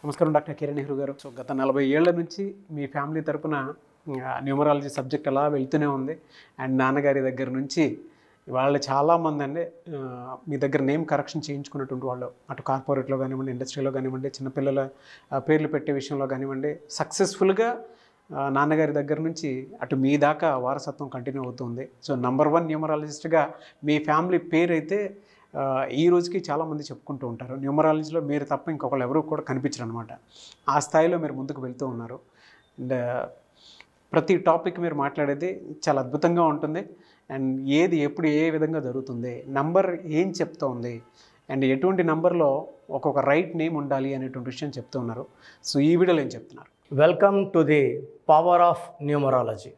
నమస్కారం డాక్టర్ కిరణ్ నెహ్రూ గారు. సో గత 40 ఏళ్ల నుంచి మీ ఫ్యామిలీ తరపున న్యూమరాలజీ సబ్జెక్ట్ అలా వెళ్తూనే ఉంది. అండ్ నాన్నగారి దగ్గర నుంచి వాళ్ళు చాలామంది అండి మీ దగ్గర నేమ్ కరెక్షన్ చేయించుకున్నటువంటి వాళ్ళు, అటు కార్పొరేట్లో కానివ్వండి, ఇండస్ట్రీలో కానివ్వండి, చిన్నపిల్లల పేర్లు పెట్టే విషయంలో కానివ్వండి, సక్సెస్ఫుల్గా నాన్నగారి దగ్గర నుంచి అటు మీ దాకా వారసత్వం కంటిన్యూ అవుతుంది. సో నంబర్ 1 న్యూమరాలజిస్ట్గా మీ ఫ్యామిలీ పేరు అయితే ఈ రోజుకి చాలామంది చెప్పుకుంటూ ఉంటారు. న్యూమరాలజీలో మీరు తప్ప ఇంకొకళ్ళు ఎవరు కూడా కనిపించరు అనమాట. ఆ స్థాయిలో మీరు ముందుకు వెళ్తూ ఉన్నారు. అండ్ ప్రతి టాపిక్ మీరు మాట్లాడేది చాలా అద్భుతంగా ఉంటుంది. అండ్ ఏది ఎప్పుడు ఏ విధంగా జరుగుతుంది, నంబర్ ఏం చెప్తోంది, అండ్ ఎటువంటి నంబర్లో ఒక్కొక్క రైట్ నేమ్ ఉండాలి అనేటువంటి విషయం చెప్తూ ఉన్నారు. సో ఈ వీడియోలో ఏం చెప్తున్నారు? Welcome to the power of numerology.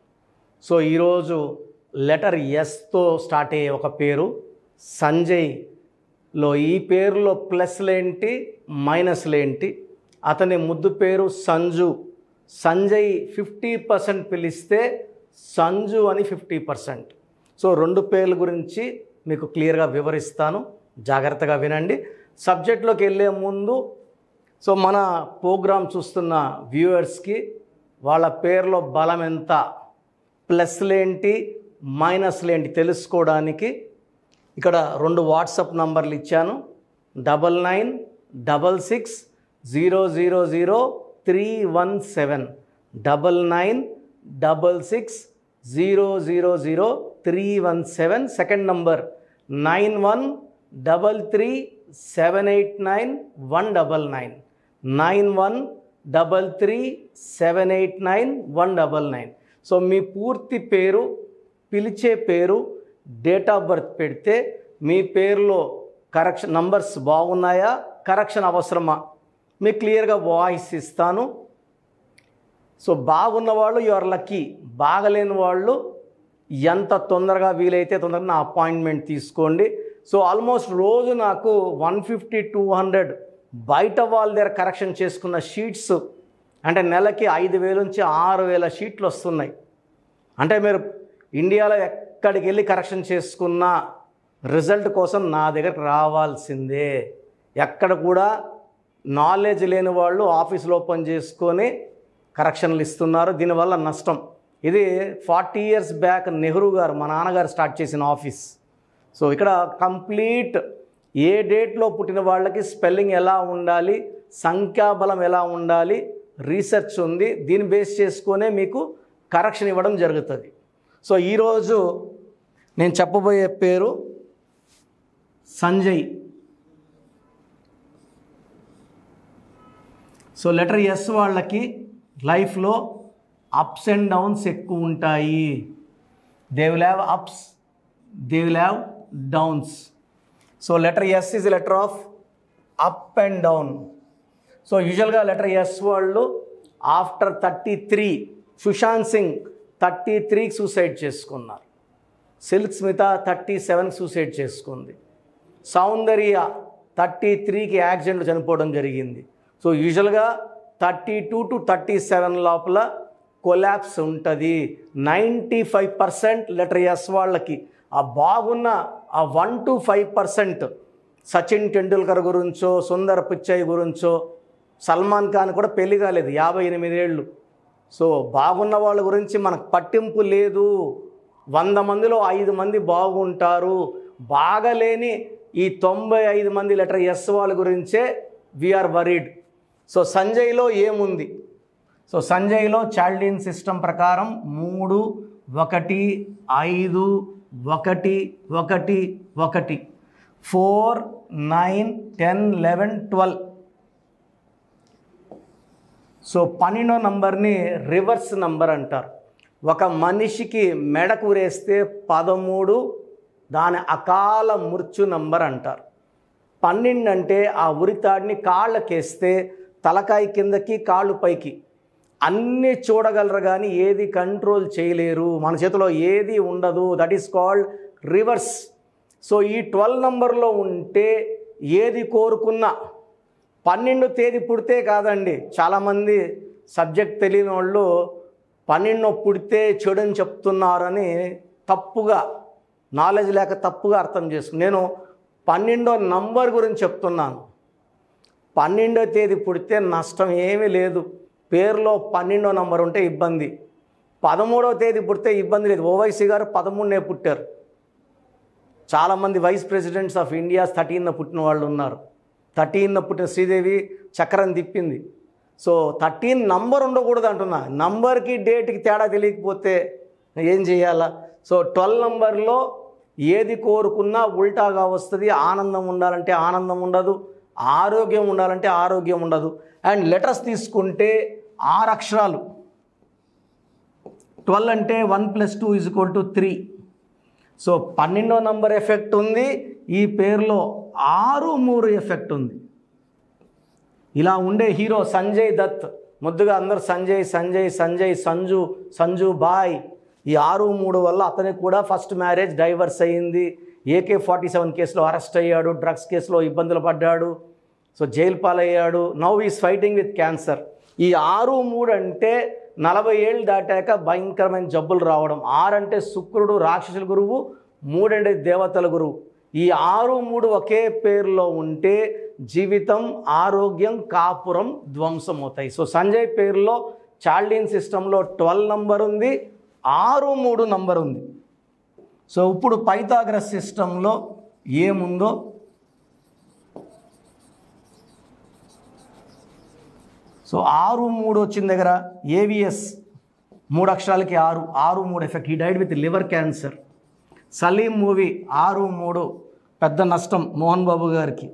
So ఈరోజు లెటర్ ఎస్తో స్టార్ట్ అయ్యే ఒక పేరు సంజయ్లో, ఈ పేరులో ప్లస్లేంటి మైనస్లేంటి, అతని ముద్దు పేరు సంజు. సంజయ్ 50% పిలిస్తే సంజు అని 50%. సో 2 పేర్ల గురించి మీకు క్లియర్గా వివరిస్తాను, జాగ్రత్తగా వినండి. సబ్జెక్ట్లోకి వెళ్ళే ముందు సో మన ప్రోగ్రామ్ చూస్తున్న వ్యూవర్స్కి వాళ్ళ పేర్లో బలం ఎంత, ప్లస్లేంటి మైనస్లేంటి తెలుసుకోవడానికి ఇక్కడ 2 వాట్సాప్ నంబర్లు ఇచ్చాను. 9966000317, 9966000317. Second number 9133789199, 9133789199. సో మీ పూర్తి పేరు, పిలిచే పేరు, డేట్ ఆఫ్ బర్త్ పెడితే మీ పేరులో కరెక్షన్ నంబర్స్ బాగున్నాయా, కరెక్షన్ అవసరమా, మీకు క్లియర్గా వాయిస్ ఇస్తాను. సో బాగున్న వాళ్ళు యు ఆర్ లక్కీ, బాగలేని వాళ్ళు ఎంత తొందరగా వీలైతే తొందరగా నా అపాయింట్మెంట్ తీసుకోండి. సో ఆల్మోస్ట్ రోజు నాకు 150-200 బయట వాళ్ళ దగ్గర కరెక్షన్ చేసుకున్న షీట్స్, అంటే నెలకి 5,000 నుంచి 6,000 షీట్లు వస్తున్నాయి. అంటే మీరు ఇండియాలో ఎక్కడికి వెళ్ళి కరెక్షన్ చేసుకున్న రిజల్ట్ కోసం నా దగ్గరకు రావాల్సిందే. ఎక్కడ కూడా నాలెడ్జ్ లేని వాళ్ళు ఆఫీసులో ఓపెన్ చేసుకొని కరెక్షన్లు ఇస్తున్నారు, దీనివల్ల నష్టం. ఇది 40 years బ్యాక్ నెహ్రూ గారు, మా నాన్నగారు స్టార్ట్ చేసిన ఆఫీస్. సో ఇక్కడ కంప్లీట్ ఏ డేట్లో పుట్టిన వాళ్ళకి స్పెల్లింగ్ ఎలా ఉండాలి, సంఖ్యాబలం ఎలా ఉండాలి, రీసెర్చ్ ఉంది. దీన్ని బేస్ చేసుకొనే మీకు కరెక్షన్ ఇవ్వడం జరుగుతుంది. సో ఈరోజు నేను చెప్పబోయే పేరు సంజయ్. సో లెటర్ ఎస్ వాళ్ళకి లైఫ్లో అప్స్ అండ్ డౌన్స్ ఎక్కువ ఉంటాయి. They will have ups, they will have downs. So letter S is letter of up and down. So యూజువల్గా లెటర్ ఎస్ వాళ్ళు ఆఫ్టర్ 33, సుశాంత్ సింగ్ 33కి సూసైడ్ చేసుకున్నారు. సిల్క్ స్మిత 37కి సూసైడ్ చేసుకుంది. సౌందర్య 33కి యాక్సిడెంట్ చనిపోవడం జరిగింది. సో యూజువల్గా 32 to 37 లోపల కొలాప్స్ ఉంటుంది. 95% లెటర్ ఎస్ వాళ్ళకి. ఆ బాగున్న ఆ 1 to 5% సచిన్ టెండూల్కర్ గురించో, సుందర్ పిచ్చయ్ గురించో, సల్మాన్ ఖాన్ కూడా పెళ్లి కాలేదు, 58 ఏళ్ళు. సో బాగున్న వాళ్ళ గురించి మనకు పట్టింపు లేదు. 100 మందిలో 5 మంది బాగుంటారు. బాగలేని ఈ 95 మంది లెటర్ ఎస్ వాళ్ళ గురించే వీఆర్ వరీడ్. సో సంజయ్లో ఏముంది? సో సంజయ్లో చాల్డిన్ సిస్టమ్ ప్రకారం 3, 1, 5, 1, 1, 1, 4, 9, 10, 11, 12. సో 12వ నంబర్ని రివర్స్ నంబర్ అంటారు. ఒక మనిషికి మెడకు వేస్తే 13, దాని అకాల మృత్యు నంబర్ అంటారు. 12 అంటే ఆ ఉరితాడిని కాళ్ళకేస్తే తలకాయ కిందకి, కాళ్ళు పైకి అన్నీ చూడగలరు కానీ ఏది కంట్రోల్ చేయలేరు. మన చేతిలో ఏది ఉండదు. That is called reverse. So ఈ 12 నంబర్లో ఉంటే ఏది కోరుకున్నా, 12 తేదీ పుడితే కాదండి. చాలామంది సబ్జెక్ట్ తెలియని వాళ్ళు 12 పుడితే చెడు అని చెప్తున్నారని తప్పుగా, నాలెడ్జ్ లేక తప్పుగా అర్థం చేసుకుని, నేను 12వ నంబర్ గురించి చెప్తున్నాను. 12వ తేదీ పుడితే నష్టం ఏమీ లేదు. పేరులో 12వ నంబర్ ఉంటే ఇబ్బంది. 13వ తేదీ పుడితే ఇబ్బంది లేదు. ఓవైసీ గారు 13నే పుట్టారు. చాలామంది వైస్ ప్రెసిడెంట్స్ ఆఫ్ ఇండియా 13న పుట్టిన వాళ్ళు ఉన్నారు. 13న పుట్టిన శ్రీదేవి చక్రం తిప్పింది. సో 13 నంబర్ ఉండకూడదు అంటున్నా. నంబర్కి డేట్కి తేడా తెలియకపోతే ఏం చేయాలా? సో 12 నంబర్లో ఏది కోరుకున్నా ఉల్టాగా వస్తుంది. ఆనందం ఉండాలంటే ఆనందం ఉండదు, ఆరోగ్యం ఉండాలంటే ఆరోగ్యం ఉండదు. అండ్ లెటర్స్ తీసుకుంటే 6 అక్షరాలు. 12 అంటే 1 + 2 = 3. సో 12వ నంబర్ ఎఫెక్ట్ ఉంది. ఈ పేరులో 6, 3 ఎఫెక్ట్ ఉంది. ఇలా ఉండే హీరో సంజయ్ దత్, ముద్దుగా అందరూ సంజయ్ సంజయ్ సంజయ్ సంజు సంజు బాయ్. ఈ 6, 3 వల్ల అతనికి కూడా ఫస్ట్ మ్యారేజ్ డైవర్స్ అయ్యింది. AK-47 కేసులో అరెస్ట్ అయ్యాడు. డ్రగ్స్ కేసులో ఇబ్బందులు పడ్డాడు. సో జైలు పాలయ్యాడు. Now is fighting with cancer. ఈ 6, 3 అంటే 40 ఏళ్ళు దాటాక భయంకరమైన జబ్బులు రావడం. 6 అంటే శుక్రుడు రాక్షసుల గురువు, 3 అంటే దేవతల గురువు. ఈ 6, 3 ఒకే పేరులో ఉంటే జీవితం, ఆరోగ్యం, కాపురం ధ్వంసం అవుతాయి. సో సంజయ్ పేరులో చాల్డీన్ సిస్టంలో 12 నంబర్ ఉంది, 6, 3 నంబర్ ఉంది. సో ఇప్పుడు పైథాగరస్ సిస్టంలో ఏముందో సో 6, 3 వచ్చిన దగ్గర AVS 3 అక్షరాలకి 6, 6, 3 ఎఫెక్ట్. ఈ died with liver cancer. Saleem movie 6, 3 పెద్ద నష్టం మోహన్ బాబు గారికి.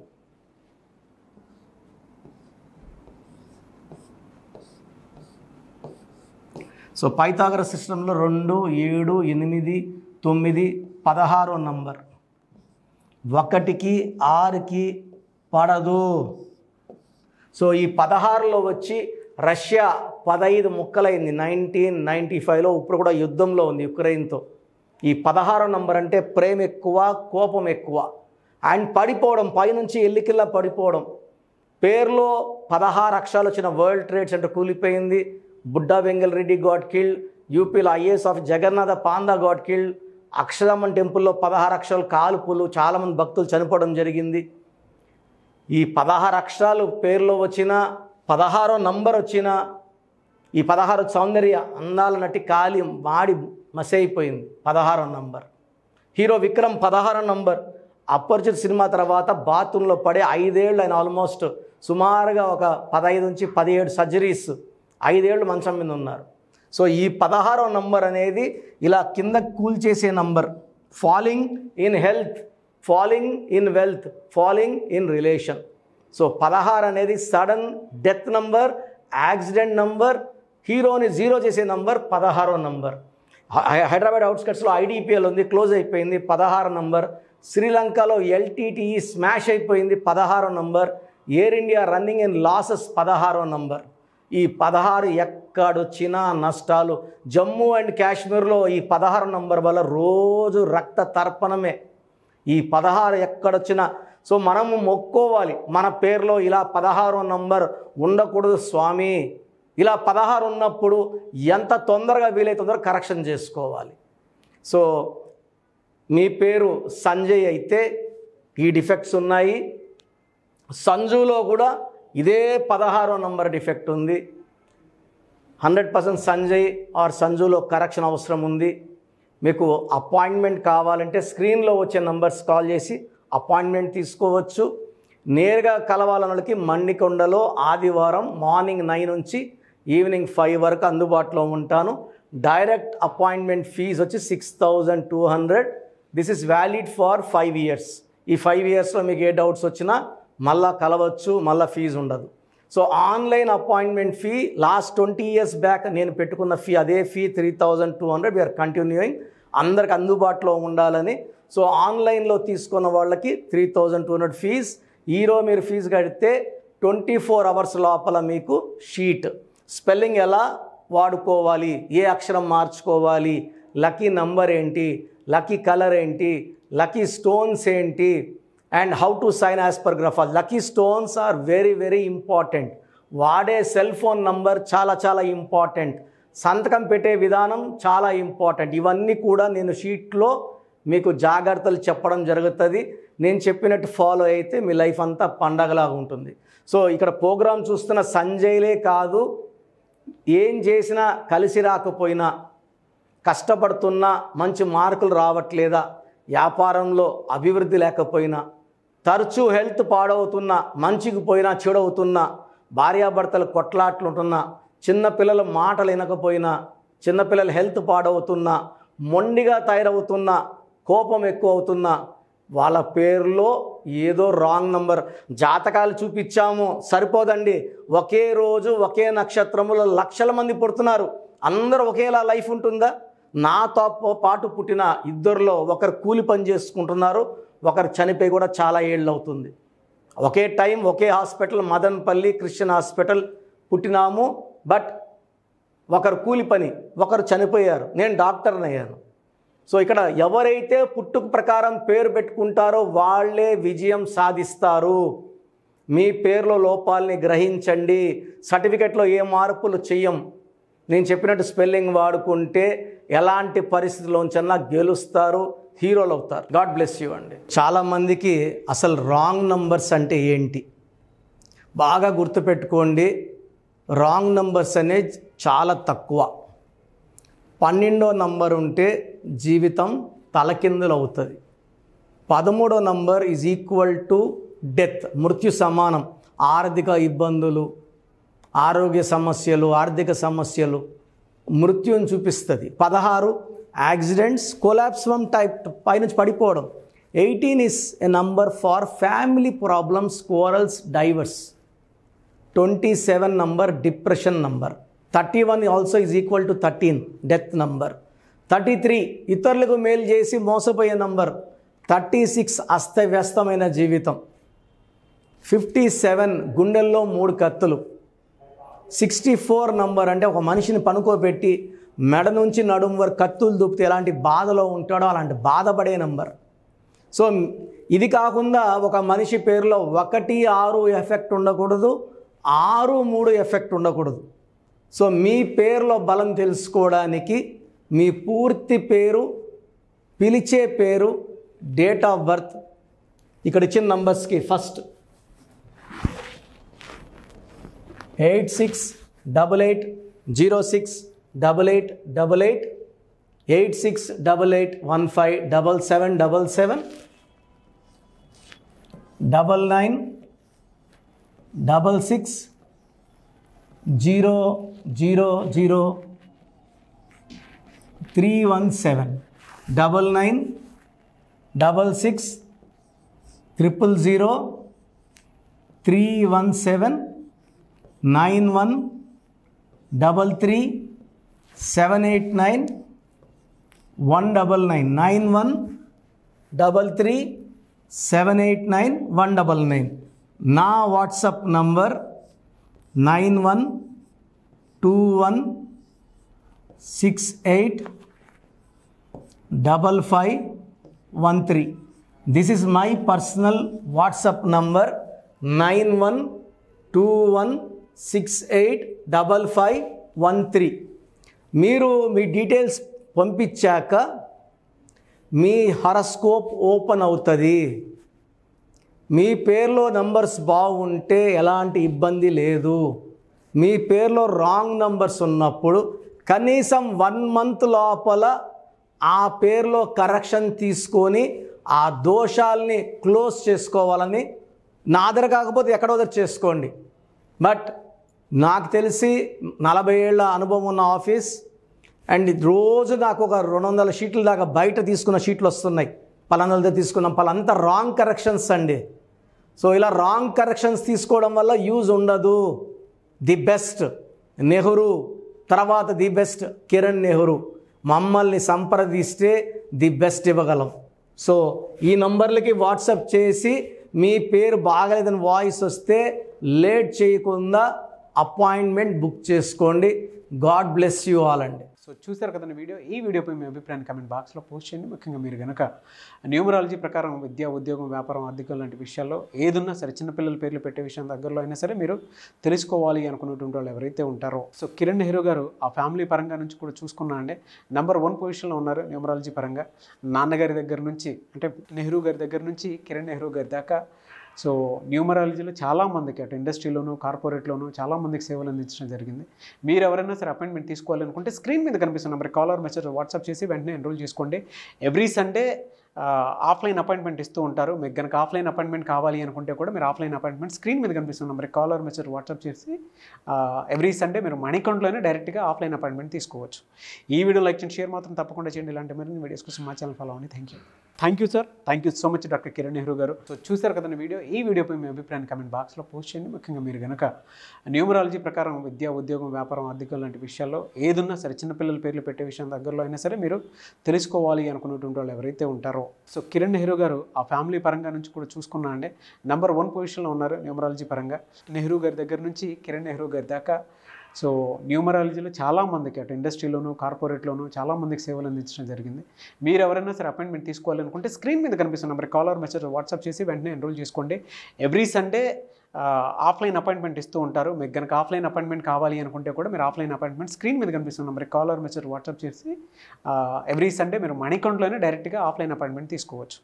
సో పైథాగరస్ సిస్టంలో 2, 7, 8, 9, 16 నంబర్. 1కి 6కి పడదు. సో ఈ 16లో వచ్చి రష్యా 15 ముక్కలైంది 1995లో. ఇప్పుడు కూడా యుద్ధంలో ఉంది యుక్రెయిన్తో. ఈ 16 నంబర్ అంటే ప్రేమ ఎక్కువ, కోపం ఎక్కువ. అండ్ పడిపోవడం, పైనుంచి ఎల్లికిల్లా పడిపోవడం. పేరులో 16 అక్షరాలు వచ్చిన వరల్డ్ ట్రేడ్ సెంటర్ కూలిపోయింది. Budda Vengal Reddy got killed. యూపీలో IAS of Jagannatha Panda got killed. అక్షరమ్మన్ టెంపుల్లో 16 అక్షరాలు కాల్పులు, చాలామంది భక్తులు చనిపోవడం జరిగింది. ఈ 16 అక్షరాలు పేరులో వచ్చిన, 16వ నంబర్ వచ్చిన, ఈ 16 సౌందర్య అందాల నటి కాలి మాడి మసైపోయింది. 16వ నంబర్. హీరో విక్రమ్ 16వ నంబర్. అపరిచిత సినిమా తర్వాత బాత్రూంలో పడే 5 ఏళ్ళు ఆయన ఆల్మోస్ట్ సుమారుగా ఒక 15 నుంచి 17 సర్జరీస్, 5 ఏళ్ళు మంచం మీద ఉన్నారు. సో ఈ 16వ నంబర్ అనేది ఇలా కింద కూల్చేసే number. Falling in health, falling in wealth, falling in relation. So 16 అనేది sudden death number, accident number, హీరోని 0 చేసే నంబర్ 16వ నంబర్. హైదరాబాద్ అవుట్స్కట్స్లో IDPL ఉంది, క్లోజ్ అయిపోయింది 16 నంబర్. శ్రీలంకలో LTTE స్మాష్ అయిపోయింది 16వ number. Air India running in losses 16వ నంబర్. ఈ 16 ఎక్కడొచ్చినా నష్టాలు. జమ్మూ అండ్ కాశ్మీర్లో ఈ 16 నంబర్ వల్ల రోజు రక్త తర్పణమే. ఈ 16 ఎక్కడొచ్చినా. సో మనము మొక్కోవాలి, మన పేరులో ఇలా 16వ నంబర్ ఉండకూడదు స్వామి. ఇలా 16 ఉన్నప్పుడు ఎంత తొందరగా వీలైతే తొందరగా కరెక్షన్ చేసుకోవాలి. సో మీ పేరు సంజయ్ అయితే ఈ డిఫెక్ట్స్ ఉన్నాయి. సంజులో కూడా ఇదే 16వ నంబర్ డిఫెక్ట్ ఉంది. 100% సంజయ్ ఆర్ సంజులో కరెక్షన్ అవసరం ఉంది. మీకు అపాయింట్మెంట్ కావాలంటే స్క్రీన్లో వచ్చే నంబర్స్ కాల్ చేసి అపాయింట్మెంట్ తీసుకోవచ్చు. నేరుగా కలవాలన్న వాళ్ళకి మణికొండలో ఆదివారం మార్నింగ్ 9 నుంచి ఈవినింగ్ 5 వరకు అందుబాటులో ఉంటాను. డైరెక్ట్ అపాయింట్మెంట్ ఫీజు వచ్చి 6200. This is valid for 5 years. ఈ 5 yearsలో మీకు ఏ డౌట్స్ వచ్చినా మళ్ళా కలవచ్చు, మళ్ళీ ఫీజు ఉండదు. So online appointment fee last 20 years back నేను పెట్టుకున్న ఫీ, అదే ఫీ 3200. వీఆర్ కంటిన్యూయింగ్, అందరికి అందుబాటులో ఉండాలని. సో ఆన్లైన్లో తీసుకున్న వాళ్ళకి 3200 ఫీజ్. ఈరోజు మీరు ఫీజు కడితే 24 hours లోపల మీకు షీట్, స్పెల్లింగ్ ఎలా వాడుకోవాలి, ఏ అక్షరం మార్చుకోవాలి, లక్కీ నంబర్ ఏంటి, లక్కీ కలర్ ఏంటి, లక్కీ స్టోన్స్ ఏంటి, and how to sign as per graph. Lucky stones are very very important. వాడే సెల్ ఫోన్ నంబర్ చాలా చాలా ఇంపార్టెంట్. సంతకం పెట్టే విధానం చాలా ఇంపార్టెంట్. ఇవన్నీ కూడా నేను షీట్లో మీకు జాగ్రత్తలు చెప్పడం జరుగుతుంది. నేను చెప్పినట్టు ఫాలో అయితే మీ లైఫ్ అంతా పండగలాగా ఉంటుంది. సో ఇక్కడ ప్రోగ్రాం చూస్తున్న సంజయ్లే కాదు, ఏం చేసినా కలిసి రాకపోయినా, కష్టపడుతున్నా మంచి మార్కులు రావట్లేదా, వ్యాపారంలో అభివృద్ధి లేకపోయినా, తరచూ హెల్త్ పాడవుతున్నా, మంచికి పోయినా చెడవుతున్నా, భార్యాభర్తలు కొట్లాట్లు ఉంటున్నా, చిన్నపిల్లల మాటలు వినకపోయినా, చిన్నపిల్లల హెల్త్ పాడవుతున్నా, మొండిగా తయారవుతున్నా, కోపం ఎక్కువ అవుతున్నా, వాళ్ళ పేరులో ఏదో రాంగ్ నంబర్. జాతకాలు చూపించాము సరిపోదండి, ఒకే రోజు ఒకే నక్షత్రములో లక్షల మంది పుడుతున్నారు. అందరూ ఒకేలా లైఫ్ ఉంటుందా? నాతో పాటు పుట్టిన ఇద్దరిలో ఒకరు కూలి పని చేసుకుంటున్నారు, ఒకరు చనిపోయి కూడా చాలా ఏళ్ళు అవుతుంది. ఒకే టైం ఒకే హాస్పిటల్ మదన్పల్లి క్రిస్టియన్ హాస్పిటల్ పుట్టినాము, బట్ ఒకరు కూలి పని, ఒకరు చనిపోయారు, నేను డాక్టర్ని అయ్యాను. సో ఇక్కడ ఎవరైతే పుట్టుక ప్రకారం పేరు పెట్టుకుంటారో వాళ్ళే విజయం సాధిస్తారు. మీ పేరులో లోపాలని గ్రహించండి. సర్టిఫికెట్లో ఏ మార్పులు చెయ్యం. నేను చెప్పినట్టు స్పెల్లింగ్ వాడుకుంటే ఎలాంటి పరిస్థితుల్లోంచన్నా గెలుస్తారు, హీరోలు అవుతారు. గాడ్ బ్లెస్ యూ అండి. చాలామందికి అసలు రాంగ్ నంబర్స్ అంటే ఏంటి బాగా గుర్తుపెట్టుకోండి. రాంగ్ నంబర్స్ అనేది చాలా తక్కువ. 12వ నంబర్ ఉంటే జీవితం తలకిందులు అవుతుంది. 13వ number is equal to death, మృత్యు సమానం. ఆర్థిక ఇబ్బందులు, ఆరోగ్య సమస్యలు, ఆర్థిక సమస్యలు, మృత్యుని చూపిస్తుంది. 16 యాక్సిడెంట్స్, కొలాప్స్ ఫ్రమ్ టైప్ పైనుంచి పడిపోవడం. 18 is a number far family problems, quarrels, divorce. 27 number depression number. 31 also is equal to 13 death number. 33 ఇతరులకు మేలు చేసి మోసపోయే నంబర్. 36 అస్తవ్యస్తమైన జీవితం. 57 గుండెల్లో 3 కత్తులు. 64 నంబర్ అంటే ఒక మనిషిని పనుకోబెట్టి మెడ నుంచి నడుము వరకు కత్తులు దూపితే ఎలాంటి బాధలో ఉంటాడో అలాంటి బాధపడే నంబర్. సో ఇది కాకుండా ఒక మనిషి పేరులో 1, 6 ఎఫెక్ట్ ఉండకూడదు, 6, 3 ఎఫెక్ట్ ఉండకూడదు. సో మీ పేరులో బలం తెలుసుకోవడానికి మీ పూర్తి పేరు, పిలిచే పేరు, డేట్ ఆఫ్ బర్త్, ఇక్కడ ఇచ్చిన నంబర్స్కి ఫస్ట్ 8688068888, 8688157777, 9966000317, 9966000317, 9133789199, 9133789199. నా WhatsApp number 9121685513. This is my personal WhatsApp number 9121685513. మీరు మీ డీటెయిల్స్ పంపించాక మీ హరస్కోప్ ఓపెన్ అవుతుంది. మీ పేరులో నంబర్స్ బాగుంటే ఎలాంటి ఇబ్బంది లేదు. మీ పేరులో రాంగ్ నంబర్స్ ఉన్నప్పుడు కనీసం 1 మంత్ లోపల ఆ పేరులో కరెక్షన్ తీసుకొని ఆ దోషాలని క్లోజ్ చేసుకోవాలని, నా దగ్గర కాకపోతే ఎక్కడో దగ్గర చేసుకోండి. బట్ నాకు తెలిసి 40 ఏళ్ళ అనుభవం ఉన్న ఆఫీస్ అండ్ రోజు నాకు ఒక 200 షీట్ల దాకా బయట తీసుకున్న షీట్లు వస్తున్నాయి. పలానాలతో తీసుకున్నాం, పలానంతా రాంగ్ కరెక్షన్స్ అండి. సో ఇలా రాంగ్ కరెక్షన్స్ తీసుకోవడం వల్ల యూజ్ ఉండదు. ది బెస్ట్ నెహ్రూ, తర్వాత ది బెస్ట్ కిరణ్ నెహ్రూ, మమ్మల్ని సంప్రదిస్తే ది బెస్ట్ ఇవ్వగలం. సో ఈ నంబర్లకి వాట్సాప్ చేసి మీ పేరు బాగలేదని వాయిస్ వస్తే లేట్ చేయకుండా అపాయింట్మెంట్ బుక్ చేసుకోండి. గాడ్ బ్లెస్ యూ ఆల్ అండి. సో చూసారు కదండి వీడియో. ఈ వీడియోపై మీ అభిప్రాయాన్ని కామెంట్ బాక్స్లో పోస్ట్ చేయండి. ముఖ్యంగా మీరు కనుక న్యూమరాలజీ ప్రకారం విద్య, ఉద్యోగం, వ్యాపారం, ఆర్థికం లాంటి విషయాల్లో ఏదున్నా సరే, చిన్నపిల్లల పేర్లు పెట్టే విషయం దగ్గరలో అయినా సరే మీరు తెలుసుకోవాలి అనుకున్నటువంటి వాళ్ళు ఎవరైతే ఉంటారో, సో కిరణ్ నెహ్రూ గారు ఆ ఫ్యామిలీ పరంగా నుంచి కూడా చూసుకున్నా అండి నంబర్ 1 పొజిషన్లో ఉన్నారు న్యూమరాలజీ పరంగా. నాన్నగారి దగ్గర నుంచి అంటే నెహ్రూ గారి దగ్గర నుంచి కిరణ్ నెహ్రూ గారి దాకా సో న్యూమరాలజీలో చాలామందికి అటు ఇండస్ట్రీలోను కార్పొరేట్లోను చాలామందికి సేవలు అందించడం జరిగింది. మీరు ఎవరైనా సరే అపాయింట్మెంట్ తీసుకోవాలనుకుంటే స్క్రీన్ మీద కనిపిస్తున్న number call or message WhatsApp చేసి వెంటనే ఎన్రోల్ చేసుకోండి. ఎవ్రీ సండే ఆఫ్లైన్ అపాయింట్మెంట్ ఇస్తూ ఉంటారు. మీకు కనుక ఆఫ్లైన్ అపాయింట్మెంట్ కావాలి అనుకుంటే కూడా మీరు ఆఫ్లైన్ అపాయింట్మెంట్ స్క్రీన్ మీద కనిపిస్తున్న number call or message WhatsApp చేసి ఎవ్రీ సండే మీరు మణికొండలోనే డైరెక్ట్గా ఆఫ్లైన్ అపాయింట్మెంట్ తీసుకోవచ్చు. ఈ వీడియో లైక్ చేయండి, షేర్ మాత్రం తప్పకుండా చేయండి. ఇలాంటి మరిన్ని వీడియోస్ కోసం మా ఛానల్ ఫాలో అవ్వండి. Thank you sir. Thank you so much doctor Kiran Nehru గారు. సో చూసారు కదండి వీడియో. ఈ వీడియోపై మీ అభిప్రాయాన్ని కామెంట్ బాక్స్లో పోస్ట్ చేయండి. ముఖ్యంగా మీరు కనుక న్యూమరాలజీ ప్రకారం విద్య, ఉద్యోగం, వ్యాపారం, ఆర్థికం లాంటి విషయాల్లో ఏదున్నా సరే చిన్నపిల్లల పేర్లు పెట్టే విషయం దగ్గరలో అయినా సరే మీరు తెలుసుకోవాలి అనుకున్నటువంటి వాళ్ళు ఎవరైతే ఉంటారో, సో కిరణ్ నెహ్రూ గారు ఆ ఫ్యామిలీ పరంగా నుంచి కూడా చూసుకున్నా అండి నెంబర్ 1 పొజిషన్లో ఉన్నారు న్యూమరాలజీ పరంగా. నెహ్రూ గారి దగ్గర నుంచి కిరణ్ నెహ్రూ గారి దాకా సో న్యూమరాలజీలో చాలామందికి అటు ఇండస్ట్రీలోను కార్పొరేట్లోను చాలామందికి సేవలు అందించడం జరిగింది. మీరు ఎవరైనా సరే అపాయింట్మెంట్ తీసుకోవాలనుకుంటే స్క్రీన్ మీద కనిపిస్తున్న number call or message WhatsApp చేసి వెంటనే ఎన్రోల్ చేసుకోండి. ఎవ్రీ సండే ఆఫ్లైన్ అపాయింట్మెంట్ ఇస్తూ ఉంటారు. మీకు కనుక ఆఫ్లైన్ అపాయింట్మెంట్ కావాలి అనుకుంటే కూడా మీరు ఆఫ్లైన్ అపాయింట్మెంట్ స్క్రీన్ మీద కనిపిస్తున్న number call or message WhatsApp చేసి ఎవ్రీ సండే మీరు మణికొండలోనే డైరెక్ట్గా ఆఫ్లైన్ అపాయింట్మెంట్ తీసుకోవచ్చు.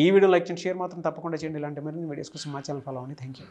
ఈ వీడియో లైక్ చేయండి, షేర్ మాత్రం తప్పకుండా చేయండి. ఇలాంటి మరిన్ని వీడియోస్ కోసం మా ఛానల్ ఫాలో అవ్వండి. Thank you.